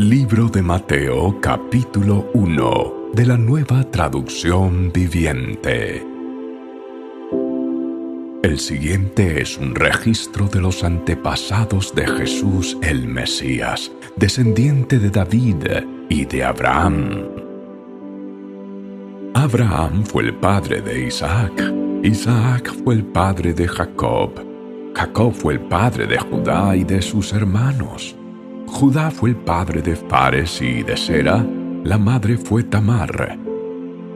Libro de Mateo, capítulo 1, de la Nueva Traducción Viviente. El siguiente es un registro de los antepasados de Jesús el Mesías, descendiente de David y de Abraham. Abraham fue el padre de Isaac, Isaac fue el padre de Jacob, Jacob fue el padre de Judá y de sus hermanos. Judá fue el padre de Fares y de Sera, la madre fue Tamar.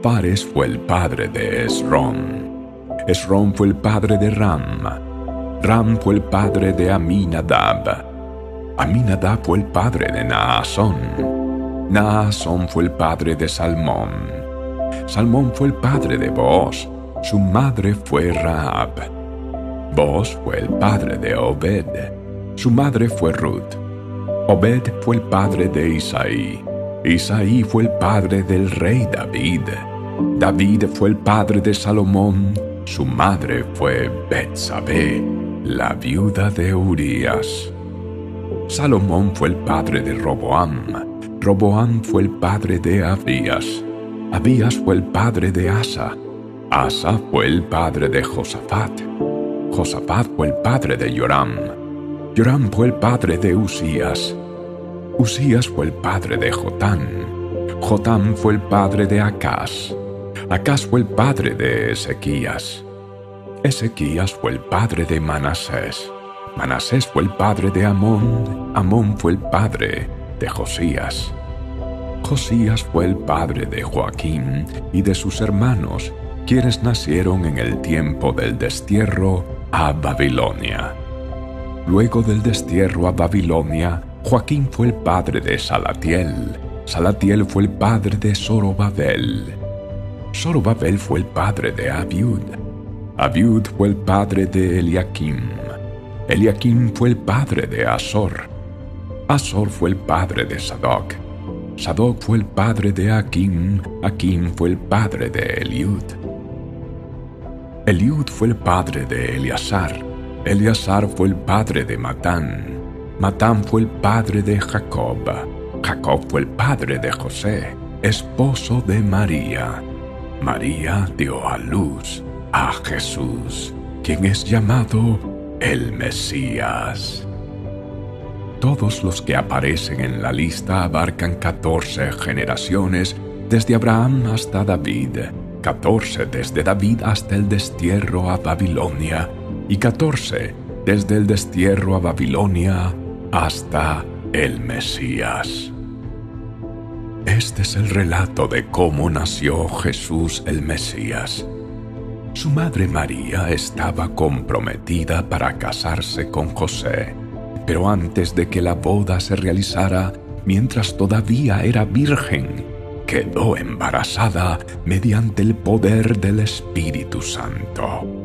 Fares fue el padre de Esrón. Esrón fue el padre de Ram. Ram fue el padre de Aminadab. Aminadab fue el padre de Naasón. Naasón fue el padre de Salmón. Salmón fue el padre de Booz. Su madre fue Rahab. Booz fue el padre de Obed. Su madre fue Ruth. Obed fue el padre de Isaí. Isaí fue el padre del rey David. David fue el padre de Salomón. Su madre fue Betsabé, la viuda de Urías. Salomón fue el padre de Roboam. Roboam fue el padre de Abías. Abías fue el padre de Asa. Asa fue el padre de Josafat. Josafat fue el padre de Joram. Joram fue el padre de Usías. Usías fue el padre de Jotán. Jotán fue el padre de Acaz. Acaz fue el padre de Ezequías. Ezequías fue el padre de Manasés. Manasés fue el padre de Amón. Amón fue el padre de Josías. Josías fue el padre de Joaquín y de sus hermanos, quienes nacieron en el tiempo del destierro a Babilonia. Luego del destierro a Babilonia, Joaquín fue el padre de Salatiel. Salatiel fue el padre de Zorobabel. Zorobabel fue el padre de Abiud. Abiud fue el padre de Eliakim. Eliakim fue el padre de Azor. Azor fue el padre de Sadoc. Sadoc fue el padre de Aquim. Aquim fue el padre de Eliud. Eliud fue el padre de Eleazar. Eleazar fue el padre de Matán. Matán fue el padre de Jacob. Jacob fue el padre de José, esposo de María. María dio a luz a Jesús, quien es llamado el Mesías. Todos los que aparecen en la lista abarcan 14 generaciones, desde Abraham hasta David, 14 desde David hasta el destierro a Babilonia, y 14 desde el destierro a Babilonia hasta el Mesías. Este es el relato de cómo nació Jesús el Mesías. Su madre María estaba comprometida para casarse con José, pero antes de que la boda se realizara, mientras todavía era virgen, quedó embarazada mediante el poder del Espíritu Santo.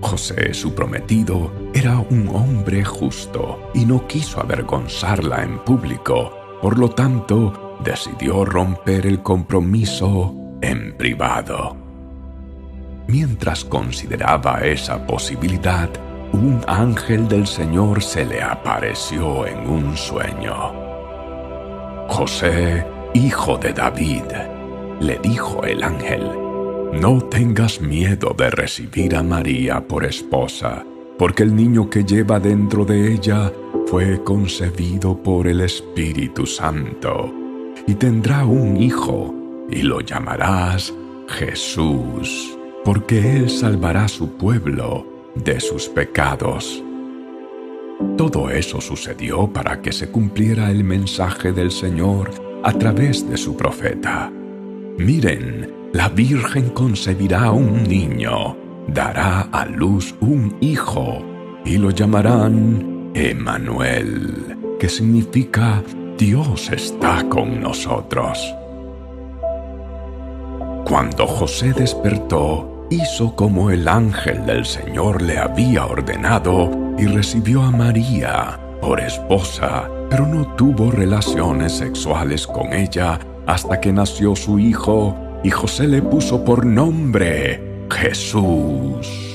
José, su prometido, era un hombre justo y no quiso avergonzarla en público. Por lo tanto, decidió romper el compromiso en privado. Mientras consideraba esa posibilidad, un ángel del Señor se le apareció en un sueño. José, hijo de David, le dijo el ángel, no tengas miedo de recibir a María por esposa, porque el niño que lleva dentro de ella fue concebido por el Espíritu Santo, y tendrá un hijo, y lo llamarás Jesús, porque él salvará a su pueblo de sus pecados. Todo eso sucedió para que se cumpliera el mensaje del Señor a través de su profeta. Miren, la Virgen concebirá un niño, dará a luz un hijo, y lo llamarán Emmanuel, que significa Dios está con nosotros. Cuando José despertó, hizo como el ángel del Señor le había ordenado y recibió a María por esposa, pero no tuvo relaciones sexuales con ella hasta que nació su hijo, y José le puso por nombre Jesús.